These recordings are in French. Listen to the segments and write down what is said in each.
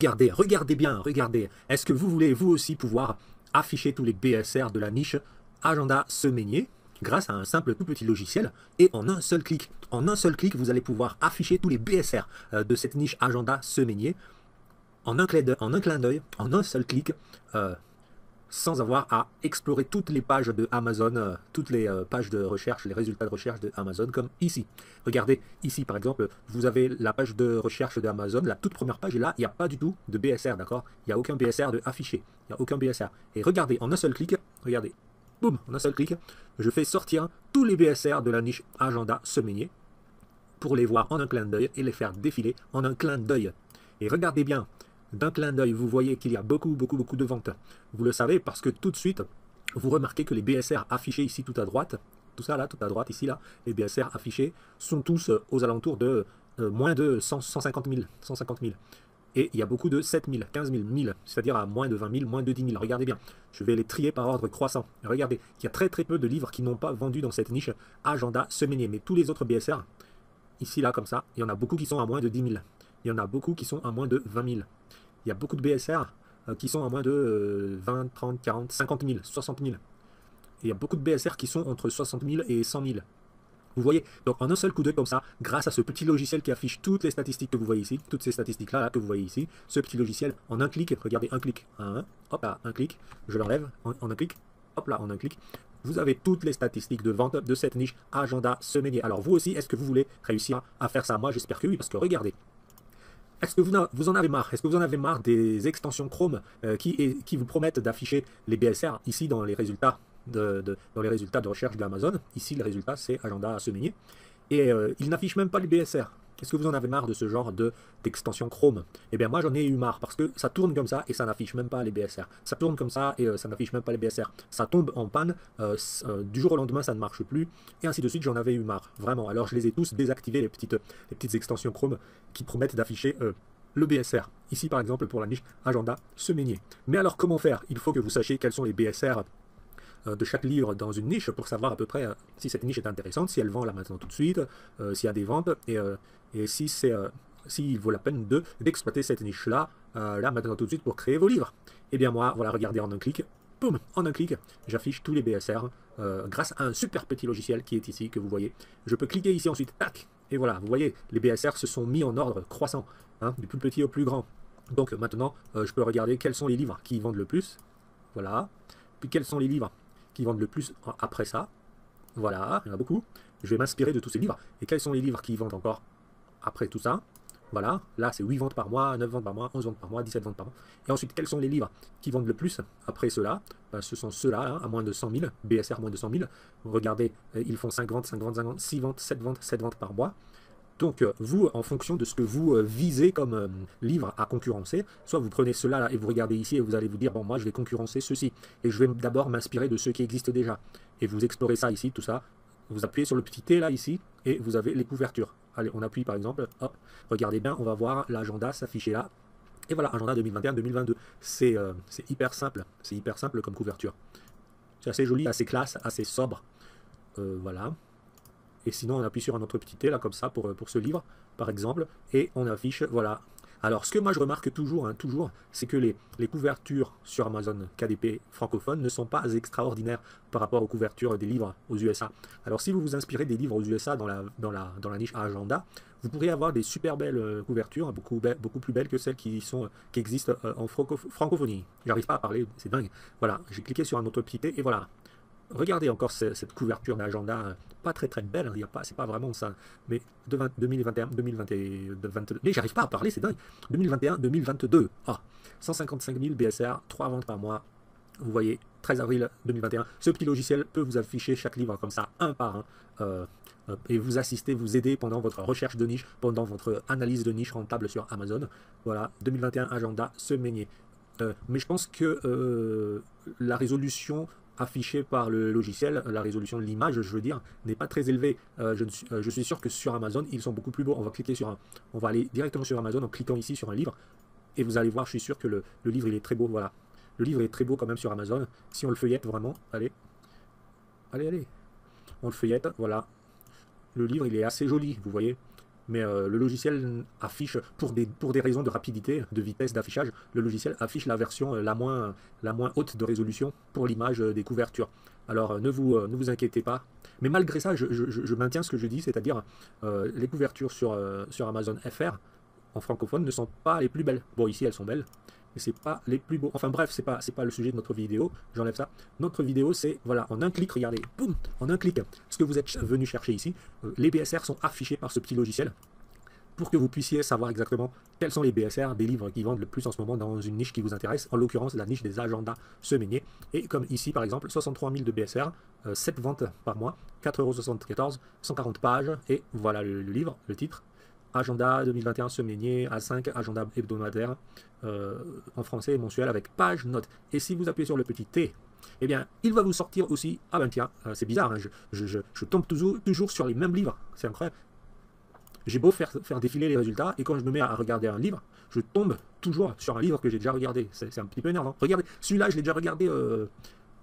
Regardez, regardez bien, regardez. Est-ce que vous voulez vous aussi pouvoir afficher tous les BSR de la niche Agenda Semainier grâce à un simple tout petit logiciel et en un seul clic. En un seul clic, vous allez pouvoir afficher tous les BSR de cette niche Agenda Semainier en un clin d'œil, en un seul clic, sans avoir à explorer toutes les pages de Amazon, toutes les pages de recherche, les résultats de recherche de Amazon, comme ici. Regardez, ici par exemple, vous avez la page de recherche de Amazon, la toute première page, et là, il n'y a pas du tout de BSR, d'accord? Il n'y a aucun BSR de affiché, il n'y a aucun BSR. Et regardez, en un seul clic, regardez, boum, en un seul clic, je fais sortir tous les BSR de la niche Agenda Semainier pour les voir en un clin d'œil et les faire défiler en un clin d'œil. Et regardez bien, d'un clin d'œil, vous voyez qu'il y a beaucoup de ventes. Vous le savez parce que tout de suite, vous remarquez que les BSR affichés ici tout à droite, tout ça là, tout à droite ici là, les BSR affichés sont tous aux alentours de moins de 150 000, 150 000. Et il y a beaucoup de 7 000, 15 000, 1000, c'est-à-dire à moins de 20 000, moins de 10 000. Regardez bien, je vais les trier par ordre croissant. Regardez, il y a très peu de livres qui n'ont pas vendu dans cette niche Agenda Semainier. Mais tous les autres BSR, ici là comme ça, il y en a beaucoup qui sont à moins de 10 000. Il y en a beaucoup qui sont à moins de 20 000. Il y a beaucoup de BSR qui sont à moins de 20, 30, 40, 50 000, 60 000. Et il y a beaucoup de BSR qui sont entre 60 000 et 100 000. Vous voyez, donc en un seul coup d'œil comme ça, grâce à ce petit logiciel qui affiche toutes les statistiques que vous voyez ici, toutes ces statistiques-là là, que vous voyez ici, ce petit logiciel, en un clic, regardez, un clic, hop là, un clic, je l'enlève, en un clic, hop là, en un clic, vous avez toutes les statistiques de vente de cette niche Agenda Semainier. Alors vous aussi, est-ce que vous voulez réussir à faire ça? Moi, j'espère que oui, parce que regardez, est-ce que vous en avez marre? Est-ce que vous en avez marre des extensions Chrome qui vous promettent d'afficher les BSR ici dans les résultats dans les résultats de recherche d'Amazon? Ici, le résultat, c'est Agenda Semainier. Et ils n'affichent même pas les BSR. Est-ce que vous en avez marre de ce genre d'extension Chrome? Eh bien, moi, j'en ai eu marre parce que ça tourne comme ça et ça n'affiche même pas les BSR. Ça tourne comme ça et ça n'affiche même pas les BSR. Ça tombe en panne, du jour au lendemain, ça ne marche plus, et ainsi de suite, j'en avais eu marre, vraiment. Alors, je les ai tous désactivés, les petites extensions Chrome qui promettent d'afficher le BSR. Ici, par exemple, pour la niche Agenda Semainier. Mais alors, comment faire? Il faut que vous sachiez quels sont les BSR de chaque livre dans une niche pour savoir à peu près si cette niche est intéressante, si elle vend là maintenant tout de suite, s'il y a des ventes et si s'il vaut la peine d'exploiter cette niche-là, là maintenant tout de suite pour créer vos livres. Et bien moi, voilà, regardez en un clic, boum, en un clic, j'affiche tous les BSR grâce à un super petit logiciel qui est ici, que vous voyez. Je peux cliquer ici ensuite, tac, et voilà, vous voyez, les BSR se sont mis en ordre croissant, du plus petit au plus grand. Donc maintenant, je peux regarder quels sont les livres qui vendent le plus, voilà, puis quels sont les livres qui vendent le plus après ça. Voilà, il y en a beaucoup. Je vais m'inspirer de tous ces livres. Et quels sont les livres qui vendent encore après tout ça? Voilà, là c'est 8 ventes par mois, 9 ventes par mois, 11 ventes par mois, 17 ventes par mois. Et ensuite, quels sont les livres qui vendent le plus après cela? Ce sont ceux-là, à moins de 100 000, BSR moins de 100 000. Regardez, ils font 5 ventes, 5 ventes, 5 ventes, 6 ventes, 7 ventes, 7 ventes par mois. Donc, vous, en fonction de ce que vous visez comme livre à concurrencer, soit vous prenez cela là, et vous regardez ici et vous allez vous dire, bon, moi, je vais concurrencer ceci. Et je vais d'abord m'inspirer de ceux qui existent déjà. Et vous explorez ça ici, tout ça. Vous appuyez sur le petit T là, ici, et vous avez les couvertures. Allez, on appuie par exemple, hop, regardez bien, on va voir l'agenda s'afficher là. Et voilà, agenda 2021-2022. C'est hyper simple comme couverture. C'est assez joli, assez classe, assez sobre. Voilà. Et sinon, on appuie sur un autre petit T, là, comme ça, pour ce livre, par exemple, et on affiche, voilà. Alors, ce que moi, je remarque toujours, c'est que les couvertures sur Amazon KDP francophone ne sont pas extraordinaires par rapport aux couvertures des livres aux USA. Alors, si vous vous inspirez des livres aux USA dans la niche agenda, vous pourrez avoir des super belles couvertures, beaucoup plus belles que celles qui existent en francophonie. J'arrive pas à parler, c'est dingue. Voilà, j'ai cliqué sur un autre petit T, et voilà. Regardez encore cette couverture d'agenda, pas très belle, c'est pas vraiment ça, mais 2021, 2022, mais j'arrive pas à parler, c'est dingue, 2021, 2022, 155 000 BSR, 3 ventes par mois, vous voyez, 13 avril 2021, ce petit logiciel peut vous afficher chaque livre comme ça, un par un, et vous assister, vous aider pendant votre recherche de niche, pendant votre analyse de niche rentable sur Amazon. Voilà, 2021 agenda semainier. Mais je pense que la résolution affichée par le logiciel, la résolution de l'image, je veux dire, n'est pas très élevée. Je suis sûr que sur Amazon, ils sont beaucoup plus beaux. On va aller directement sur Amazon en cliquant ici sur un livre, et vous allez voir, je suis sûr que le livre, il est très beau, voilà. Le livre est très beau quand même sur Amazon. Si on le feuillette vraiment, allez, on le feuillette, voilà. Le livre, il est assez joli, vous voyez. mais le logiciel affiche, pour des raisons de rapidité, de vitesse d'affichage, le logiciel affiche la version la moins haute de résolution pour l'image des couvertures. Alors ne vous inquiétez pas, mais malgré ça, je maintiens ce que je dis, c'est-à-dire les couvertures sur Amazon FR, en francophone, ne sont pas les plus belles. Bon, ici elles sont belles, mais c'est pas les plus beaux. Enfin bref, c'est pas le sujet de notre vidéo, j'enlève ça. Notre vidéo, c'est, voilà, en un clic, regardez, boum, en un clic, ce que vous êtes venu chercher ici, les BSR sont affichés par ce petit logiciel, pour que vous puissiez savoir exactement quels sont les BSR des livres qui vendent le plus en ce moment dans une niche qui vous intéresse, en l'occurrence la niche des agendas semainiers. Et comme ici par exemple, 63 000 de BSR, 7 ventes par mois, 4,74 €, 140 pages, et voilà le livre, le titre. Agenda 2021 semainier, A5, agenda hebdomadaire, en français et mensuel avec page note. Et si vous appuyez sur le petit T, eh bien, il va vous sortir aussi, ah ben tiens, c'est bizarre, hein, je tombe toujours sur les mêmes livres, c'est incroyable. J'ai beau faire défiler les résultats, et quand je me mets à regarder un livre, je tombe toujours sur un livre que j'ai déjà regardé. C'est un petit peu énervant. Regardez, celui-là, je l'ai déjà regardé.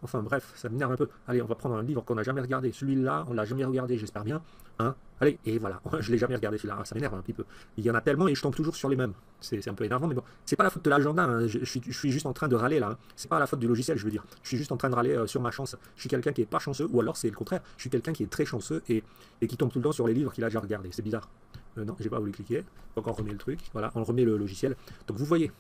Enfin bref, ça m'énerve un peu. Allez, on va prendre un livre qu'on n'a jamais regardé. Celui-là, on l'a jamais regardé, j'espère bien. Hein, allez, et voilà, je l'ai jamais regardé celui-là. Ça m'énerve un petit peu. Il y en a tellement et je tombe toujours sur les mêmes. C'est un peu énervant, mais bon. C'est pas la faute de l'agenda. Hein. Je suis juste en train de râler là. Hein. C'est pas la faute du logiciel, je veux dire. Je suis juste en train de râler sur ma chance. Je suis quelqu'un qui est pas chanceux, ou alors c'est le contraire. Je suis quelqu'un qui est très chanceux et qui tombe tout le temps sur les livres qu'il a déjà regardés. C'est bizarre. Non, j'ai pas voulu cliquer. Donc on remet le truc. Voilà, on remet le logiciel. Donc vous voyez,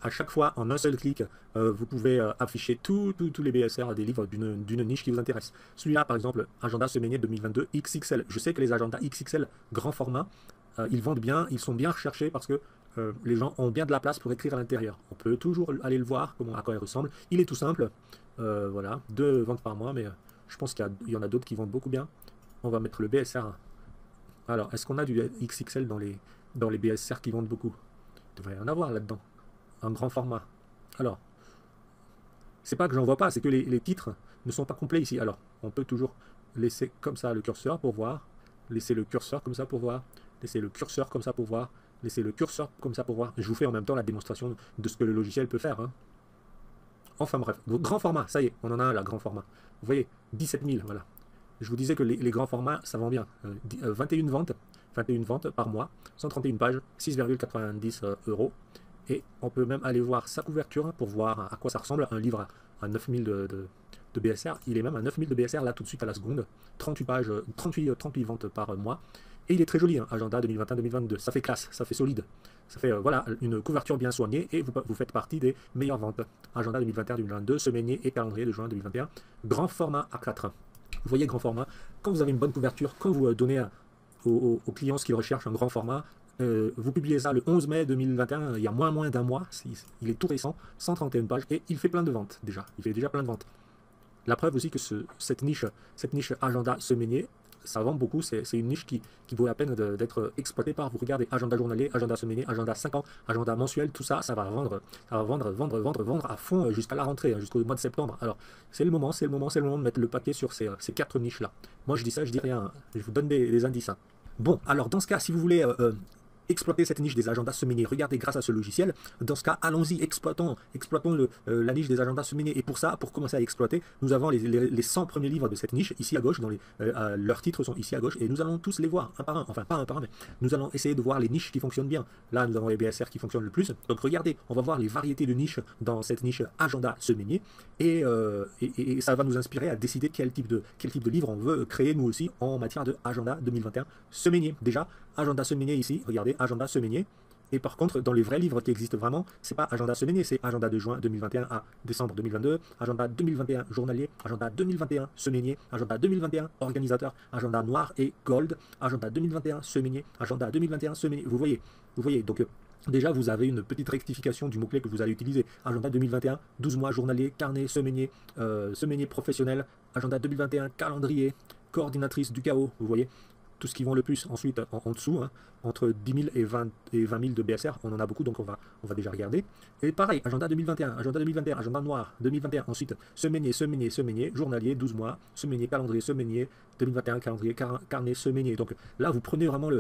à chaque fois, en un seul clic, vous pouvez afficher tous les BSR des livres d'une niche qui vous intéresse. Celui-là, par exemple, agenda semainier 2022 XXL. Je sais que les agendas XXL grand format, ils vendent bien, ils sont bien recherchés parce que les gens ont bien de la place pour écrire à l'intérieur. On peut toujours aller le voir, à quoi il ressemble. Il est tout simple. Voilà, 2 ventes par mois, mais je pense qu'il y en a d'autres qui vendent beaucoup bien. On va mettre le BSR. Alors, est-ce qu'on a du XXL dans les BSR qui vendent beaucoup? Il devrait y en avoir là-dedans. Un grand format. Alors, c'est pas que j'en vois pas, c'est que les titres ne sont pas complets ici. Alors, on peut toujours laisser comme ça le curseur pour voir, laisser le curseur comme ça pour voir, laisser le curseur comme ça pour voir, laisser le curseur comme ça pour voir. Je vous fais en même temps la démonstration de ce que le logiciel peut faire. Hein. Enfin bref, donc grand format, ça y est, on en a un là, grand format. Vous voyez, 17 000, voilà. Je vous disais que les grands formats, ça vend bien. 21 ventes par mois, 131 pages, 6,90 €. Et on peut même aller voir sa couverture pour voir à quoi ça ressemble. Un livre à 9000 de BSR, il est même à 9000 de BSR là tout de suite à la seconde. 38 pages, 38 ventes par mois. Et il est très joli, hein, agenda 2021-2022. Ça fait classe, ça fait solide. Ça fait voilà, une couverture bien soignée et vous faites partie des meilleures ventes. Agenda 2021-2022, semainier et calendrier de juin 2021. Grand format A4. Vous voyez, grand format. Quand vous avez une bonne couverture, quand vous donnez aux clients ce qu'ils recherchent, un grand format, vous publiez ça le 11 mai 2021, il y a moins d'un mois, il est tout récent, 131 pages, et il fait plein de ventes déjà, il fait déjà plein de ventes. La preuve aussi que cette niche agenda semainier, ça vend beaucoup, c'est une niche qui vaut la peine d'être exploitée par, vous regardez, agenda journalier, agenda semainier, agenda 5 ans, agenda mensuel, tout ça, ça va vendre à fond jusqu'à la rentrée, jusqu'au mois de septembre. Alors, c'est le moment de mettre le paquet sur ces 4 niches-là. Moi, je dis ça, je dis rien, je vous donne des indices. Hein. Bon, alors dans ce cas, si vous voulez exploiter cette niche des agendas semainiers, regardez grâce à ce logiciel. Dans ce cas, allons-y, exploitons la niche des agendas semainiers. Et pour ça, pour commencer à exploiter, nous avons les 100 premiers livres de cette niche, ici à gauche, leurs titres sont ici à gauche, et nous allons tous les voir un par un, enfin pas un par un, mais nous allons essayer de voir les niches qui fonctionnent bien. Là, nous avons les BSR qui fonctionnent le plus. Donc regardez, on va voir les variétés de niches dans cette niche agenda semainier, et ça va nous inspirer à décider quel type de livre on veut créer nous aussi en matière de agenda 2021 semainier. Déjà, agenda semainier ici, regardez, agenda semainier. Et par contre, dans les vrais livres qui existent vraiment, c'est pas agenda semainier, c'est agenda de juin 2021 à décembre 2022, agenda 2021 journalier, agenda 2021 semainier, agenda 2021 organisateur, agenda noir et gold, agenda 2021 semainier, agenda 2021 semainier. Vous voyez, donc déjà vous avez une petite rectification du mot-clé que vous allez utiliser. Agenda 2021, 12 mois journalier, carnet semainier, semainier professionnel, agenda 2021 calendrier, coordinatrice du chaos, vous voyez. Tout ce qui vend le plus. Ensuite, en dessous, hein, entre 10 000 et 20 000 de BSR, on en a beaucoup, donc on va déjà regarder. Et pareil, agenda 2021, agenda noir 2021. Ensuite, semainier, journalier, 12 mois, semainier, calendrier, semainier, 2021, calendrier, carnet, semainier. Donc là, vous prenez vraiment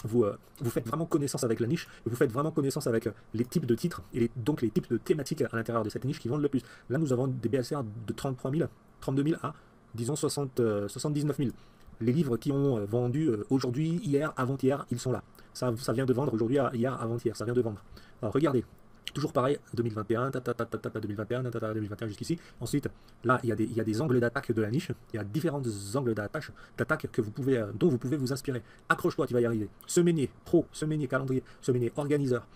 vous faites vraiment connaissance avec la niche, et vous faites vraiment connaissance avec les types de titres, et donc les types de thématiques à l'intérieur de cette niche qui vendent le plus. Là, nous avons des BSR de 33 000, 32 000 à disons 79 000. Les livres qui ont vendu aujourd'hui, hier, avant-hier, ils sont là. Ça vient de vendre aujourd'hui, hier, avant-hier, ça vient de vendre. Alors regardez, toujours pareil, 2021, 2021, 2021 jusqu'ici. Ensuite, là, il y a des angles d'attaque de la niche. Il y a différents angles d'attaque que vous pouvez, dont vous pouvez vous inspirer. Accroche-toi, tu vas y arriver. Semainier, pro, semainier, calendrier, semainier, organiseur,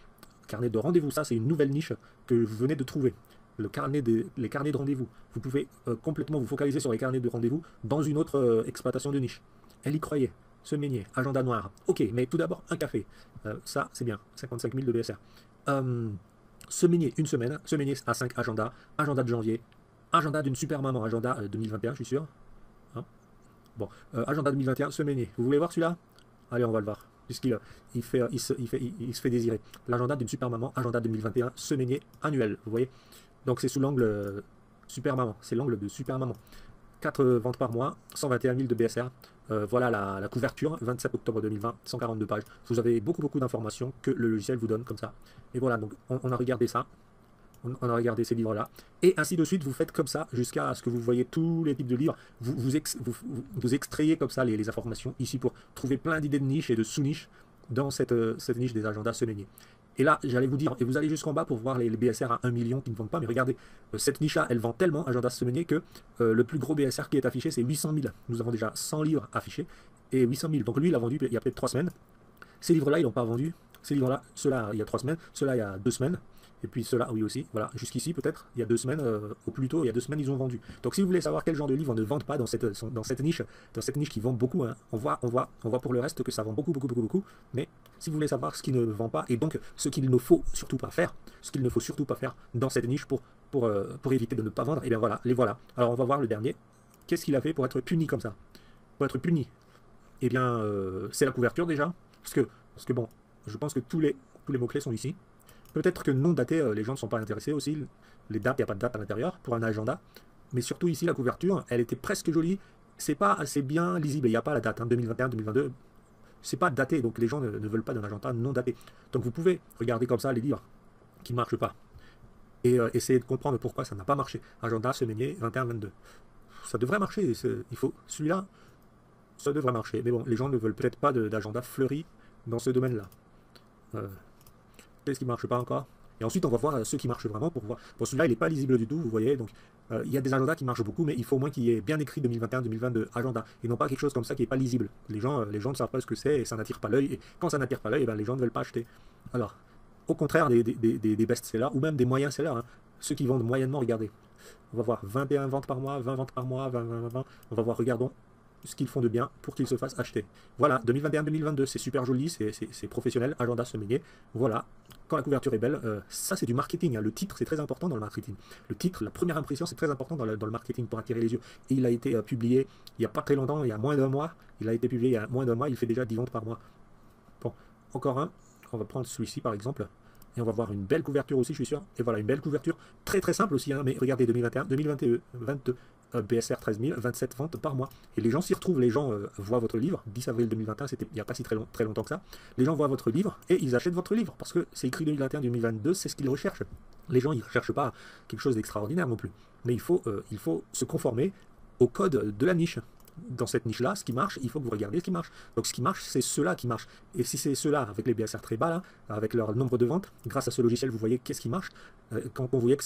carnet de rendez-vous. Ça, c'est une nouvelle niche que vous venez de trouver. Les carnets de rendez-vous. Vous pouvez complètement vous focaliser sur les carnets de rendez-vous dans une autre exploitation de niche. Elle y croyait. Semainier, agenda noir. Ok, mais tout d'abord, un café. Ça, c'est bien. 55 000 de BSR. Semainier, une semaine. Semainier à 5 agendas. Agenda de janvier. Agenda d'une super maman. Agenda 2021, je suis sûr. Hein, bon, agenda 2021, semainier. Vous voulez voir celui-là? Allez, on va le voir. Puisqu'il il se fait désirer. L'agenda d'une super maman. Agenda 2021, semainier annuel. Vous voyez? Donc c'est sous l'angle super maman. C'est l'angle de super maman. 4 ventes par mois, 121 000 de BSR. Voilà la couverture, 27 octobre 2020, 142 pages. Vous avez beaucoup d'informations que le logiciel vous donne comme ça. Et voilà, donc on a regardé ça. On a regardé ces livres-là. Et ainsi de suite, vous faites comme ça jusqu'à ce que vous voyez tous les types de livres. Vous extrayez comme ça les informations ici pour trouver plein d'idées de niches et de sous-niches dans cette niche des agendas semainiers. Et là, j'allais vous dire, et vous allez jusqu'en bas pour voir les BSR à 1 million qui ne vendent pas, mais regardez, cette niche-là, elle vend tellement, agenda semainier, que le plus gros BSR qui est affiché, c'est 800 000. Nous avons déjà 100 livres affichés, et 800 000. Donc lui, il a vendu il y a peut-être 3 semaines. Ces livres-là, ils n'ont pas vendu. Ces livres-là, ceux-là, il y a 3 semaines, ceux-là, il y a 2 semaines. Et puis ceux-là, oui aussi, voilà, jusqu'ici peut-être, il y a 2 semaines, au plus tôt, il y a 2 semaines, ils ont vendu. Donc si vous voulez savoir quel genre de livres on ne vend pas dans cette niche qui vend beaucoup, hein, on voit pour le reste que ça vend beaucoup, mais si vous voulez savoir ce qui ne vend pas, et donc ce qu'il ne faut surtout pas faire, dans cette niche pour éviter de ne pas vendre, et bien voilà, les voilà. Alors on va voir le dernier. Qu'est-ce qu'il a fait pour être puni comme ça? Pour être puni, eh bien, c'est la couverture déjà, parce que bon, je pense que tous les mots-clés sont ici. Peut-être que non daté, les gens ne sont pas intéressés aussi. Les dates, il n'y a pas de date à l'intérieur pour un agenda. Mais surtout ici, la couverture, elle était presque jolie. C'est pas assez bien lisible. Il n'y a pas la date, hein, 2021, 2022. C'est pas daté, donc les gens ne veulent pas d'un agenda non daté. Donc vous pouvez regarder comme ça les livres qui ne marchent pas. Et essayer de comprendre pourquoi ça n'a pas marché. Agenda, semainier, 21-22. Ça devrait marcher. Il faut celui-là, ça devrait marcher. Mais bon, les gens ne veulent peut-être pas d'agenda fleuri dans ce domaine-là. Qu'est-ce qui ne marche pas encore? Et ensuite, on va voir ceux qui marchent vraiment pour voir. Pour celui-là, il n'est pas lisible du tout, vous voyez. Donc, il y a des agendas qui marchent beaucoup, mais il faut au moins qu'il y ait bien écrit 2021-2022 agenda, et non pas quelque chose comme ça qui n'est pas lisible. Les gens ne savent pas ce que c'est et ça n'attire pas l'œil. Et quand ça n'attire pas l'œil, ben, les gens ne veulent pas acheter. Alors, au contraire des best-sellers ou même des moyens-sellers, hein, ceux qui vendent moyennement, regardez. On va voir 21 ventes par mois, 20 ventes par mois, 20. On va voir, regardons ce qu'ils font de bien pour qu'ils se fassent acheter. Voilà, 2021-2022, c'est super joli, c'est professionnel, agenda semainier. Voilà, quand la couverture est belle, ça c'est du marketing, hein. Le titre c'est très important dans le marketing. Le titre, la première impression c'est très important dans le marketing pour attirer les yeux. Et il a été publié il n'y a pas très longtemps, il y a moins d'un mois. Il a été publié il y a moins d'un mois, il fait déjà 10 ventes par mois. Bon, encore un, on va prendre celui-ci par exemple. Et on va voir une belle couverture aussi, je suis sûr. Et voilà, une belle couverture, très très simple aussi, hein, mais regardez, 2021, 2022, BSR 13 000, 27 ventes par mois. Et les gens s'y retrouvent, les gens voient votre livre, 10 avril 2021, c'était il n'y a pas si très longtemps que ça. Les gens voient votre livre et ils achètent votre livre, parce que c'est écrit 2021-2022, c'est ce qu'ils recherchent. Les gens, ils ne recherchent pas quelque chose d'extraordinaire non plus. Mais il faut se conformer au code de la niche. Dans cette niche-là, ce qui marche, il faut que vous regardiez ce qui marche. Donc ce qui marche, c'est ceux-là qui marchent. Et si c'est ceux-là, avec les BSR très bas, là, avec leur nombre de ventes, grâce à ce logiciel, vous voyez qu'est-ce qui marche. Quand vous voyez que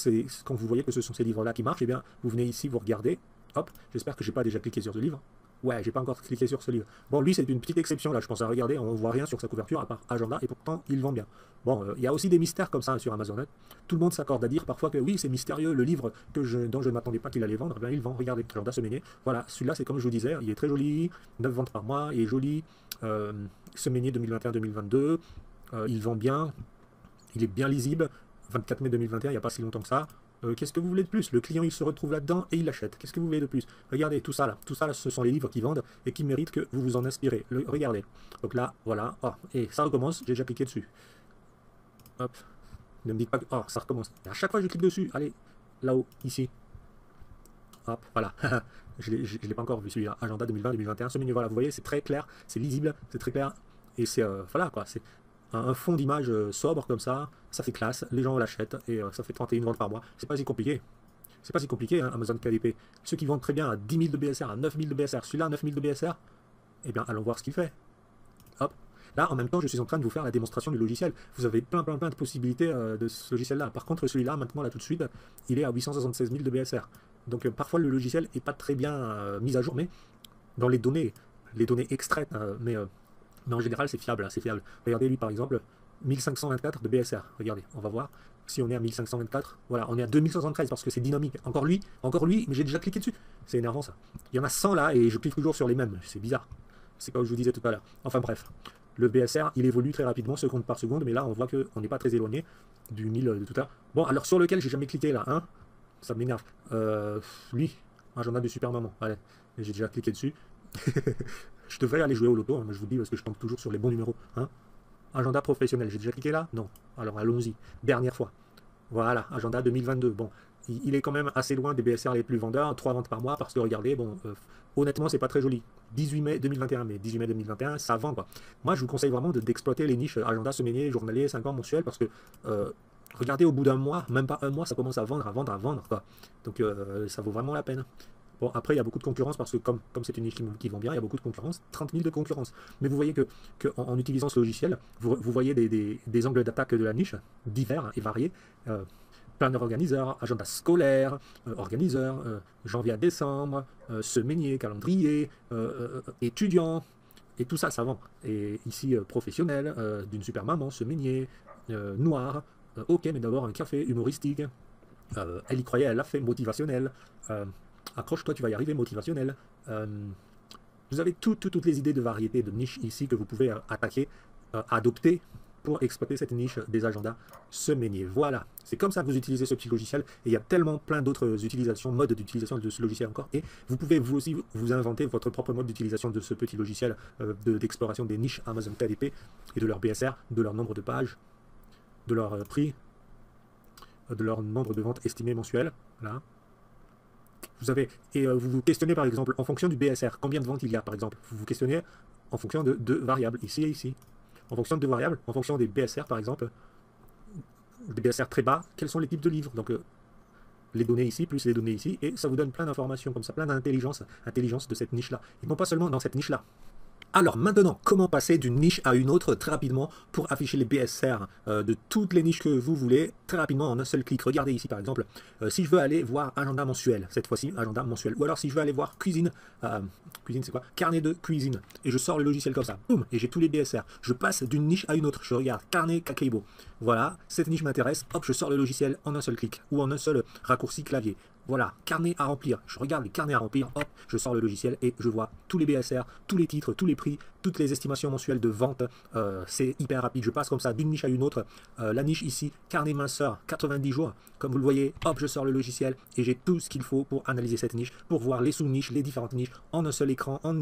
ce sont ces livres-là qui marchent, eh bien, vous venez ici, vous regardez. Hop, j'espère que je n'ai pas déjà cliqué sur ce livre. Ouais, j'ai pas encore cliqué sur ce livre. Bon, lui, c'est une petite exception, là, je pense à regarder, on voit rien sur sa couverture, à part agenda, et pourtant, il vend bien. Bon, il y a aussi des mystères comme ça hein, sur Amazon. Tout le monde s'accorde à dire parfois que oui, c'est mystérieux, le livre dont je ne m'attendais pas qu'il allait vendre, ben, il vend, regardez, agenda semainier. Voilà, celui-là, c'est comme je vous disais, il est très joli, 9 ventes par mois, il est joli, semainier 2021-2022, il vend bien, il est bien lisible, 24 mai 2021, il n'y a pas si longtemps que ça. Qu'est-ce que vous voulez de plus? Le client il se retrouve là-dedans et il l'achète. Qu'est-ce que vous voulez de plus? Regardez tout ça là, ce sont les livres qui vendent et qui méritent que vous vous en inspirez. Regardez. Donc là, voilà. Oh, et ça recommence, j'ai déjà cliqué dessus. Hop. Ne me dites pas que. Oh, ça recommence. Et à chaque fois je clique dessus. Allez, là-haut, ici. Hop, voilà. Je ne l'ai pas encore vu celui-là. Agenda 2020-2021. Ce menu, voilà, vous voyez, c'est très clair, c'est lisible, c'est très clair. Et c'est. Voilà quoi, c'est. Un fond d'image sobre comme ça fait classe, les gens l'achètent et ça fait 31 ventes par mois. C'est pas si compliqué. C'est pas si compliqué, hein, Amazon KDP. Ceux qui vendent très bien à 10 000 de BSR, à 9 000 de BSR, celui-là à 9 000 de BSR, Eh bien, allons voir ce qu'il fait. Hop. Là, en même temps, je suis en train de vous faire la démonstration du logiciel. Vous avez plein de possibilités de ce logiciel-là. Par contre, celui-là, maintenant, là, tout de suite, il est à 876 000 de BSR. Donc, parfois, le logiciel n'est pas très bien mis à jour, mais dans les données extraites, mais en général, c'est fiable, c'est fiable. Regardez, lui, par exemple, 1524 de BSR. Regardez, on va voir si on est à 1524. Voilà, on est à 2513 parce que c'est dynamique. Encore lui, mais j'ai déjà cliqué dessus. C'est énervant, ça. Il y en a 100 là, et je clique toujours sur les mêmes. C'est bizarre. C'est comme je vous disais tout à l'heure. Enfin bref, le BSR, il évolue très rapidement, seconde par seconde, mais là, on voit qu'on n'est pas très éloigné du 1000 de tout à l'heure. Bon, alors sur lequel j'ai jamais cliqué là, hein, ça m'énerve. Lui, agenda de Super Maman. Allez, j'ai déjà cliqué dessus. Je devrais aller jouer au loto, hein, mais je vous dis parce que je tombe toujours sur les bons numéros. Hein. Agenda professionnel, j'ai déjà cliqué là? Non. Alors allons-y. Dernière fois. Voilà, agenda 2022. Bon, il est quand même assez loin des BSR les plus vendeurs, 3 ventes par mois, parce que regardez, bon, honnêtement, c'est pas très joli. 18 mai 2021, mais 18 mai 2021, ça vend quoi. Moi, je vous conseille vraiment d'exploiter les niches agenda semainier, journalier, 5 ans, mensuel, parce que regardez, au bout d'un mois, même pas un mois, ça commence à vendre quoi. Donc ça vaut vraiment la peine. Bon, après, il y a beaucoup de concurrence parce que comme c'est une niche qui vend bien, il y a beaucoup de concurrence, 30 000 de concurrence. Mais vous voyez en utilisant ce logiciel, vous voyez des angles d'attaque de la niche, divers et variés. Planner organiseur, agenda scolaire, organiseur, janvier à décembre, semainier, calendrier, étudiant, et tout ça, ça vend. Et ici, professionnel, d'une super maman, semainier, noir, ok, mais d'abord un café humoristique, elle y croyait, elle l'a fait, motivationnel, accroche-toi, tu vas y arriver, motivationnel. Vous avez toutes les idées de variété, de niches ici que vous pouvez attaquer, adopter pour exploiter cette niche des agendas semainiers. Voilà, c'est comme ça que vous utilisez ce petit logiciel. Et il y a tellement plein d'autres utilisations, modes d'utilisation de ce logiciel encore. Et vous pouvez vous aussi vous inventer votre propre mode d'utilisation de ce petit logiciel d'exploration des niches Amazon KDP et de leur BSR, de leur nombre de pages, de leur prix, de leur nombre de ventes estimées mensuelles. Là. Vous avez, et vous vous questionnez par exemple en fonction du BSR, combien de ventes il y a par exemple. Vous vous questionnez en fonction de deux variables, ici et ici. En fonction de deux variables, en fonction des BSR par exemple, des BSR très bas, quels sont les types de livres. Donc les données ici plus les données ici, et ça vous donne plein d'informations comme ça, plein d'intelligence de cette niche-là. Et non pas seulement dans cette niche-là. Alors maintenant, comment passer d'une niche à une autre très rapidement pour afficher les BSR de toutes les niches que vous voulez très rapidement en un seul clic. Regardez ici par exemple, si je veux aller voir agenda mensuel, cette fois-ci agenda mensuel, ou alors si je veux aller voir cuisine, cuisine c'est quoi? Carnet de cuisine, et je sors le logiciel comme ça, boum, et j'ai tous les BSR. Je passe d'une niche à une autre, je regarde carnet Kakeibo, voilà, cette niche m'intéresse, hop, je sors le logiciel en un seul clic, ou en un seul raccourci clavier. Voilà, carnet à remplir. Je regarde les carnets à remplir, hop, je sors le logiciel et je vois tous les BSR, tous les titres, tous les prix, toutes les estimations mensuelles de vente. C'est hyper rapide. Je passe comme ça d'une niche à une autre. La niche ici, carnet minceur, 90 jours. Comme vous le voyez, hop, je sors le logiciel et j'ai tout ce qu'il faut pour analyser cette niche, pour voir les sous-niches, les différentes niches en un seul écran, en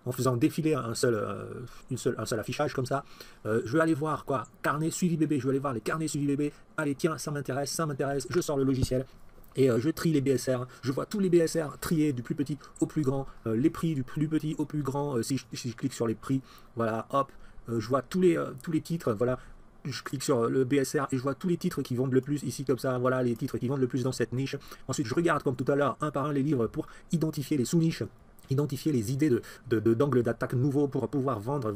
en faisant défiler un seul affichage comme ça. Je vais aller voir quoi, carnet suivi bébé, je vais aller voir les carnets suivi bébé. Allez, tiens, ça m'intéresse, je sors le logiciel. Et je trie les BSR, je vois tous les BSR triés du plus petit au plus grand, les prix du plus petit au plus grand, si je clique sur les prix, voilà, hop, je vois tous les titres, voilà, je clique sur le BSR et je vois tous les titres qui vendent le plus ici comme ça, voilà les titres qui vendent le plus dans cette niche. Ensuite je regarde comme tout à l'heure un par un les livres pour identifier les sous-niches, identifier les idées d'angles d'attaque nouveaux pour pouvoir vendre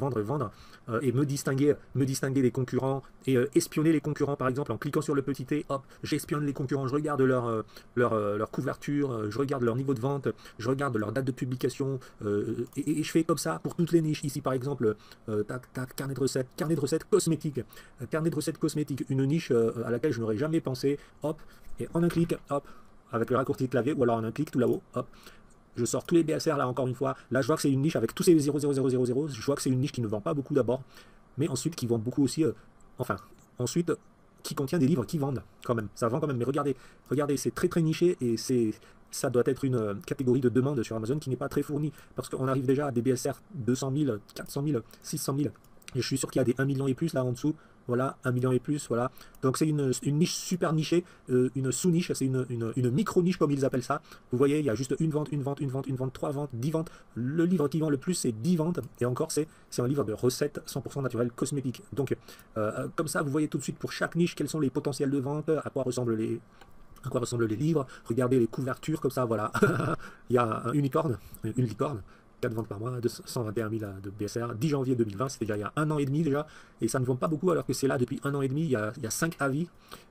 et me distinguer des concurrents et espionner les concurrents par exemple en cliquant sur le petit T, hop, j'espionne les concurrents, je regarde leur couverture, je regarde leur niveau de vente, je regarde leur date de publication et je fais comme ça pour toutes les niches. Ici par exemple, carnet de recettes cosmétiques, une niche à laquelle je n'aurais jamais pensé, hop, et en un clic, hop, avec le raccourci de clavier ou alors en un clic tout là-haut, hop, je sors tous les BSR là encore une fois. Là je vois que c'est une niche avec tous ces 00000. Je vois que c'est une niche qui ne vend pas beaucoup d'abord, mais ensuite qui vend beaucoup aussi. Ensuite qui contient des livres qui vendent quand même. Ça vend quand même. Mais regardez, c'est très niché et ça doit être une catégorie de demande sur Amazon qui n'est pas très fournie parce qu'on arrive déjà à des BSR 200 000, 400 000, 600 000. Et je suis sûr qu'il y a des 1 million et plus là en dessous. Voilà, 1 million et plus, voilà. Donc c'est une niche super nichée, une sous-niche, c'est une micro-niche comme ils appellent ça. Vous voyez, il y a juste une vente, 3 ventes, 10 ventes. Le livre qui vend le plus, c'est 10 ventes. Et encore, c'est un livre de recettes 100% naturelles cosmétiques. Donc, comme ça, vous voyez tout de suite pour chaque niche, quels sont les potentiels de vente, à quoi ressemblent à quoi ressemblent les livres, regardez les couvertures comme ça, voilà. Il y a une licorne, 4 ventes par mois, 121 000 de BSR, 10 janvier 2020, c'était déjà il y a un an et demi déjà, et ça ne vend pas beaucoup alors que c'est là depuis un an et demi, il y a 5 avis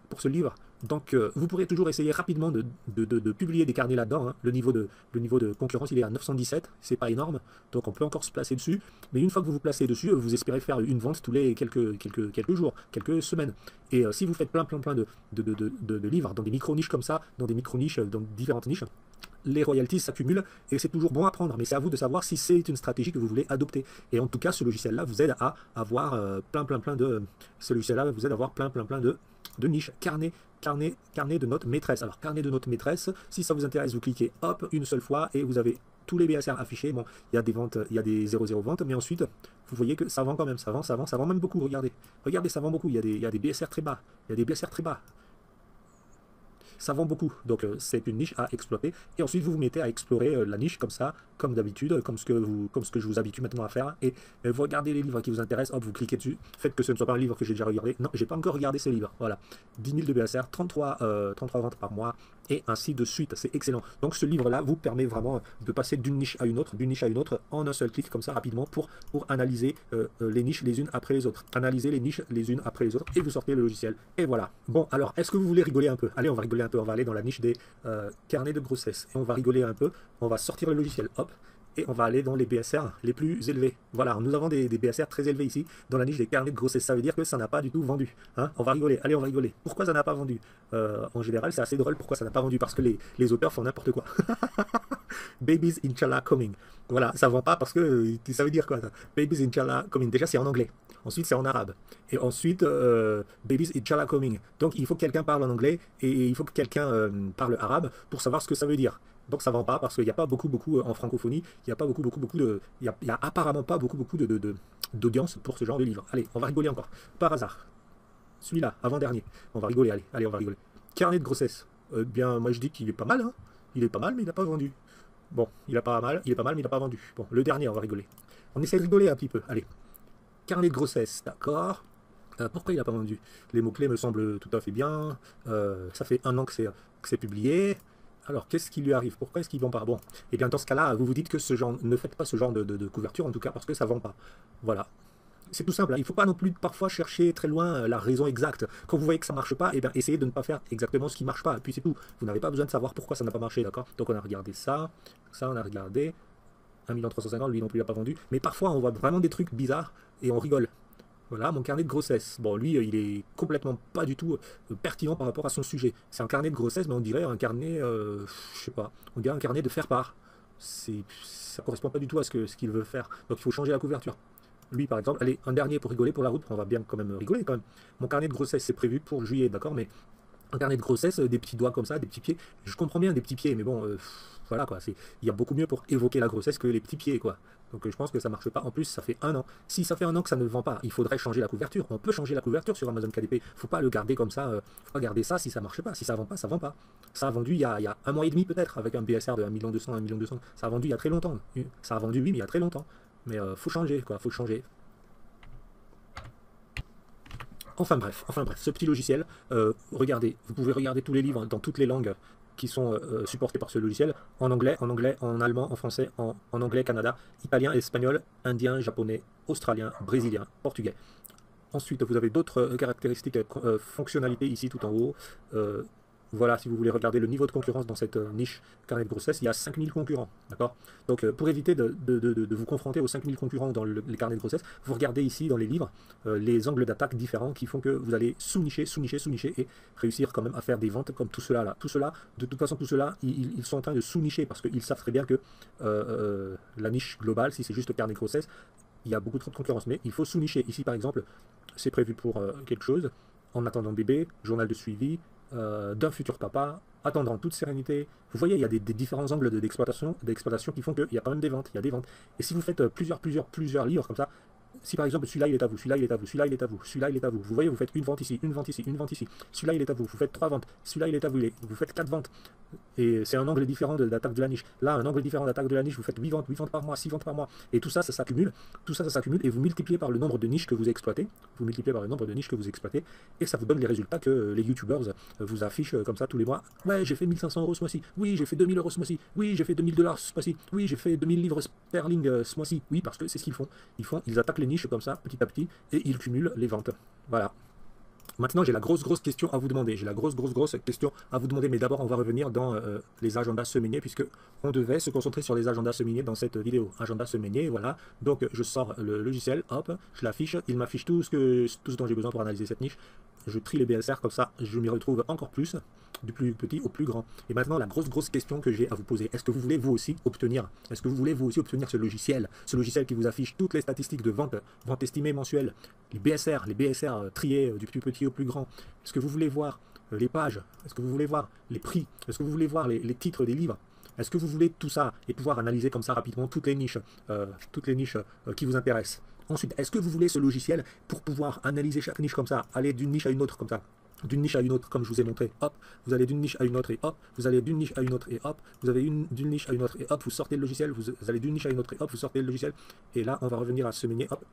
pour ce livre. Donc vous pourrez toujours essayer rapidement de publier des carnets là-dedans, hein. Le niveau de concurrence il est à 917, c'est pas énorme, donc on peut encore se placer dessus, mais une fois que vous vous placez dessus, vous espérez faire une vente tous les quelques jours, quelques semaines. Et si vous faites plein de livres dans des micro-niches comme ça, dans des micro-niches, dans différentes niches, les royalties s'accumulent et c'est toujours bon à prendre, mais c'est à vous de savoir si c'est une stratégie que vous voulez adopter. Et en tout cas, ce logiciel-là vous aide à avoir ce logiciel-là vous aide à avoir plein de niches. Carnet de notes maîtresse. Alors, carnet de notes maîtresse, si ça vous intéresse, vous cliquez hop une seule fois et vous avez tous les BSR affichés. Bon, il y a des ventes, il y a des 0,0 ventes, mais ensuite, vous voyez que ça vend quand même, ça vend même beaucoup. Regardez, ça vend beaucoup. Il y a des BSR très bas, ça vend beaucoup, donc c'est une niche à exploiter. Et ensuite vous vous mettez à explorer la niche comme ça, comme d'habitude, comme ce que je vous habitue maintenant à faire. Et vous regardez les livres qui vous intéressent, hop, vous cliquez dessus. Faites que ce ne soit pas un livre que j'ai déjà regardé. Non, j'ai pas encore regardé ce livre. Voilà, 10 000 de BSR, 33 ventes par mois, et ainsi de suite. C'est excellent. Donc ce livre-là vous permet vraiment de passer d'une niche à une autre, en un seul clic, comme ça rapidement, pour analyser les niches les unes après les autres. Analyser les niches les unes après les autres, et vous sortez le logiciel. Et voilà. Bon, alors, est-ce que vous voulez rigoler un peu? Allez, on va rigoler un peu. On va aller dans la niche des carnets de grossesse. Et on va rigoler un peu. On va sortir le logiciel, hop, et on va aller dans les BSR les plus élevés. Voilà, nous avons des BSR très élevés ici, dans la niche des carnets de grossesse. Ça veut dire que ça n'a pas du tout vendu. Hein, on va rigoler, allez, on va rigoler. Pourquoi ça n'a pas vendu? En général, c'est assez drôle pourquoi ça n'a pas vendu, parce que les auteurs font n'importe quoi. Babies Inshallah Coming. Voilà, ça ne vend pas parce que ça veut dire quoi ça? Babies Inshallah Coming. Déjà, c'est en anglais. Ensuite, c'est en arabe. Et ensuite, Babies Inshallah Coming. Donc, il faut que quelqu'un parle en anglais et il faut que quelqu'un parle arabe pour savoir ce que ça veut dire. Donc ça ne vend pas parce qu'il n'y a pas beaucoup en francophonie, il n'y a pas il y a apparemment pas beaucoup d'audience pour ce genre de livre. Allez, on va rigoler encore. Par hasard. Celui-là, avant-dernier. On va rigoler, allez, on va rigoler. Carnet de grossesse. Bien, moi je dis qu'il est pas mal, hein. Il est pas mal, mais il n'a pas vendu. Bon, il est pas mal, mais il n'a pas vendu. Bon, le dernier, on va rigoler. On essaie de rigoler un petit peu. Allez. Carnet de grossesse, d'accord. Pourquoi il n'a pas vendu? Les mots-clés me semblent tout à fait bien. Ça fait un an que c'est publié. Alors, qu'est-ce qui lui arrive? Pourquoi est-ce qu'il ne vend pas? Bon, et bien dans ce cas-là, vous vous dites que ne faites pas ce genre de couverture, en tout cas parce que ça ne vend pas. Voilà. C'est tout simple, hein. Il ne faut pas non plus parfois chercher très loin la raison exacte. Quand vous voyez que ça ne marche pas, et bien essayez de ne pas faire exactement ce qui ne marche pas. Et puis c'est tout. Vous n'avez pas besoin de savoir pourquoi ça n'a pas marché, d'accord? Donc on a regardé ça, on a regardé 1 350 000, lui non plus il n'a pas vendu. Mais parfois on voit vraiment des trucs bizarres et on rigole. Voilà, mon carnet de grossesse. Bon, lui, il est complètement pas du tout pertinent par rapport à son sujet. C'est un carnet de grossesse, mais on dirait un carnet, je sais pas, on dirait un carnet de faire-part. Ça correspond pas du tout à ce qu'il veut faire. Donc il faut changer la couverture. Lui, par exemple, allez, un dernier pour rigoler pour la route, on va bien quand même rigoler quand même. Mon carnet de grossesse, c'est prévu pour juillet, d'accord, mais un carnet de grossesse, des petits doigts comme ça, des petits pieds. Je comprends bien des petits pieds, mais bon, voilà quoi. Il y a beaucoup mieux pour évoquer la grossesse que les petits pieds, quoi. Donc je pense que ça marche pas. En plus, ça fait un an. Si ça fait un an que ça ne vend pas, il faudrait changer la couverture. On peut changer la couverture sur Amazon KDP. Faut pas le garder comme ça. Faut pas garder ça si ça marche pas. Si ça vend pas, ça vend pas. Ça a vendu il y a un mois et demi peut-être avec un BSR de 1 200 000, 1 200 000. Ça a vendu il y a très longtemps. Ça a vendu oui, mais il y a très longtemps. Mais faut changer quoi. Faut changer. Enfin bref, ce petit logiciel, regardez, vous pouvez regarder tous les livres dans toutes les langues qui sont supportés par ce logiciel, en anglais, en allemand, en français, en anglais, Canada, italien, espagnol, indien, japonais, australien, brésilien, portugais. Ensuite, vous avez d'autres caractéristiques, fonctionnalités ici tout en haut. Voilà, si vous voulez regarder le niveau de concurrence dans cette niche carnet de grossesse, il y a 5000 concurrents, d'accord? Donc pour éviter de vous confronter aux 5000 concurrents dans les carnets de grossesse, vous regardez ici dans les livres les angles d'attaque différents qui font que vous allez sous-nicher et réussir quand même à faire des ventes comme tout cela là. Tout cela, de toute façon, tout cela, ils sont en train de sous-nicher parce qu'ils savent très bien que la niche globale, si c'est juste carnet de grossesse, il y a beaucoup trop de concurrence. Mais il faut sous-nicher. Ici par exemple, c'est prévu pour quelque chose, en attendant bébé, journal de suivi, d'un futur papa, attendre en toute sérénité. Vous voyez, il y a des différents angles d'exploitation qui font qu'il y a quand même des ventes, il y a des ventes. Et si vous faites plusieurs livres comme ça, si par exemple celui-là il est à vous, celui-là il est à vous, celui-là il est à vous, celui-là il est à vous, vous voyez, vous faites une vente ici, une vente ici, une vente ici, celui-là il est à vous, vous faites 3 ventes, celui-là il est à vous, vous faites 4 ventes, et c'est un angle différent d'attaque de la niche. Là, un angle différent d'attaque de la niche, vous faites 8 ventes par mois, 6 ventes par mois, et tout ça, ça s'accumule, et vous multipliez par le nombre de niches que vous exploitez, et ça vous donne les résultats que les youtubeurs vous affichent comme ça tous les mois. Ouais, j'ai fait 1500 € ce mois-ci, oui, j'ai fait 2000 € ce mois-ci, oui, j'ai fait 2000 $ ce mois-ci, oui, j'ai fait 2000 livres sterling ce mois-ci, oui, parce que c'est ce qu'ils font. Ils attaquent les niches comme ça, petit à petit, et ils cumulent les ventes. Voilà. Maintenant, j'ai la grosse question à vous demander. Mais d'abord, on va revenir dans les agendas semainiers, puisque on devait se concentrer sur les agendas semainiers dans cette vidéo. Agenda semainier, voilà. Donc, je sors le logiciel, hop, je l'affiche, il m'affiche tout ce dont j'ai besoin pour analyser cette niche. Je trie les BSR comme ça, je m'y retrouve encore plus, du plus petit au plus grand. Et maintenant, la grosse question que j'ai à vous poser, est-ce que vous voulez vous aussi obtenir ce logiciel qui vous affiche toutes les statistiques de vente estimée mensuelle, les BSR triés du plus petit au plus grand? Est-ce que vous voulez voir les pages? Est-ce que vous voulez voir les prix? Est-ce que vous voulez voir les titres des livres? Est-ce que vous voulez tout ça et pouvoir analyser comme ça rapidement toutes les niches qui vous intéressent? Ensuite, est-ce que vous voulez ce logiciel pour pouvoir analyser chaque niche comme ça, aller d'une niche à une autre comme ça, d'une niche à une autre comme je vous ai montré, hop, vous allez d'une niche à une autre et hop, vous allez d'une niche à une autre et hop, vous avez d'une niche à une autre et hop, vous sortez le logiciel, vous allez d'une niche à une autre et hop, vous sortez le logiciel, et là on va revenir à semainier, hop,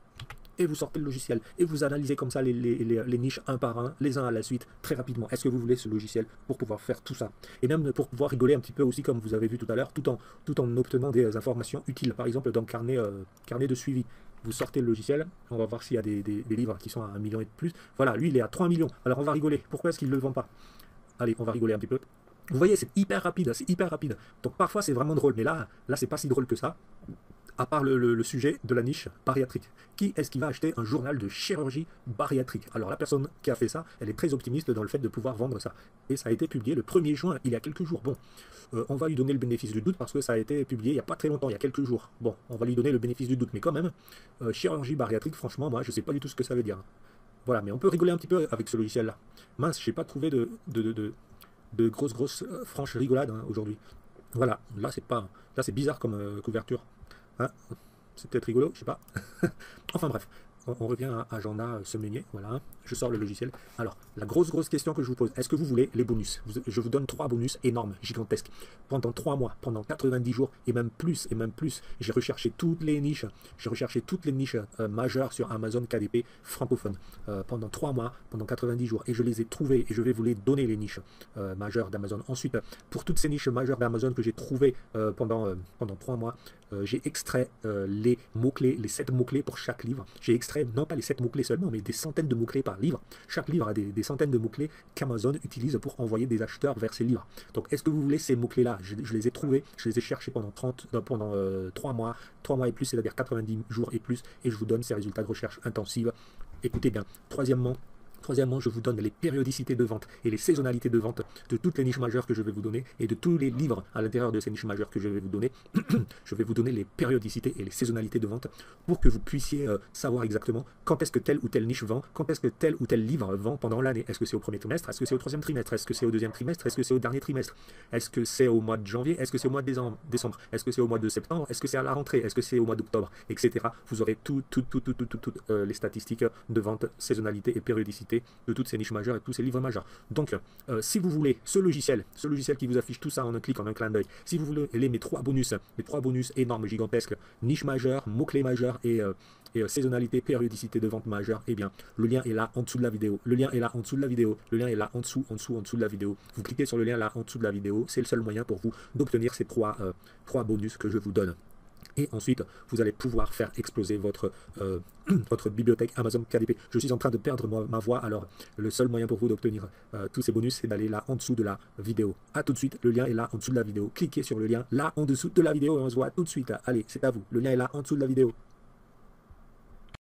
et vous sortez le logiciel, et vous analysez comme ça les niches un par un, les uns à la suite, très rapidement. Est-ce que vous voulez ce logiciel pour pouvoir faire tout ça? Et même pour pouvoir rigoler un petit peu aussi, comme vous avez vu tout à l'heure, tout en obtenant des informations utiles, par exemple dans le carnet de suivi. Vous sortez le logiciel, on va voir s'il y a des livres qui sont à 1 million et de plus. Voilà, lui il est à 3 millions, alors on va rigoler. Pourquoi est-ce qu'il ne le vend pas? Allez, on va rigoler un petit peu. Vous voyez, c'est hyper rapide, Donc parfois c'est vraiment drôle, mais là c'est pas si drôle que ça. À part le sujet de la niche bariatrique. Qui est-ce qui va acheter un journal de chirurgie bariatrique? Alors la personne qui a fait ça, elle est très optimiste dans le fait de pouvoir vendre ça. Et ça a été publié le 1er juin, il y a quelques jours. Bon, on va lui donner le bénéfice du doute parce que ça a été publié il n'y a pas très longtemps, il y a quelques jours. Bon, on va lui donner le bénéfice du doute, mais quand même, chirurgie bariatrique, franchement, moi je sais pas du tout ce que ça veut dire. Voilà, mais on peut rigoler un petit peu avec ce logiciel-là. Mince, j'ai pas trouvé de grosses franches rigolades aujourd'hui. Voilà, là c'est bizarre comme couverture. Hein, c'est peut-être rigolo, je sais pas. Enfin bref, on revient à agenda semainier, voilà, je sors le logiciel. Alors, la grosse question que je vous pose, est-ce que vous voulez les bonus? Je vous donne 3 bonus énormes, gigantesques, pendant 3 mois, pendant 90 jours, et même plus. J'ai recherché toutes les niches, majeures sur Amazon KDP francophone, pendant 3 mois, pendant 90 jours, et je les ai trouvées, et je vais vous les donner, les niches majeures d'Amazon. Ensuite, pour toutes ces niches majeures d'Amazon que j'ai trouvées pendant 3 mois, j'ai extrait les mots-clés, les 7 mots-clés pour chaque livre. J'ai extrait, non pas les 7 mots-clés seulement, mais des centaines de mots-clés par livre. Chaque livre a des centaines de mots-clés qu'Amazon utilise pour envoyer des acheteurs vers ces livres. Donc, est-ce que vous voulez ces mots-clés-là? Je les ai trouvés, je les ai cherchés pendant 3 mois et plus, c'est-à-dire 90 jours et plus, et je vous donne ces résultats de recherche intensive. Écoutez bien. Troisièmement, je vous donne les périodicités de vente et les saisonnalités de vente de toutes les niches majeures que je vais vous donner et de tous les livres à l'intérieur de ces niches majeures que je vais vous donner. Je vais vous donner les périodicités et les saisonnalités de vente pour que vous puissiez savoir exactement quand est-ce que telle ou telle niche vend, quand est-ce que tel ou tel livre vend pendant l'année. Est-ce que c'est au premier trimestre? Est-ce que c'est au troisième trimestre? Est-ce que c'est au deuxième trimestre? Est-ce que c'est au dernier trimestre? Est-ce que c'est au mois de janvier? Est-ce que c'est au mois de décembre? Est-ce que c'est au mois de septembre? Est-ce que c'est à la rentrée? Est-ce que c'est au mois d'octobre? Etc. Vous aurez toutes les statistiques de vente, saisonnalité et périodicité de toutes ces niches majeures et tous ces livres majeurs. Donc, si vous voulez ce logiciel qui vous affiche tout ça en un clic, en un clin d'œil, si vous voulez mes 3 bonus énormes, gigantesques, niches majeures, mots-clés majeurs et saisonnalité, périodicité de vente majeure, eh bien, le lien est là en dessous de la vidéo. Le lien est là en dessous de la vidéo. De la vidéo. Vous cliquez sur le lien là en dessous de la vidéo. C'est le seul moyen pour vous d'obtenir ces 3 bonus que je vous donne. Et ensuite, vous allez pouvoir faire exploser votre bibliothèque Amazon KDP. Je suis en train de perdre ma voix, alors le seul moyen pour vous d'obtenir tous ces bonus, c'est d'aller là en dessous de la vidéo. A tout de suite, le lien est là en dessous de la vidéo. Cliquez sur le lien là en dessous de la vidéo et on se voit tout de suite. Allez, c'est à vous. Le lien est là en dessous de la vidéo.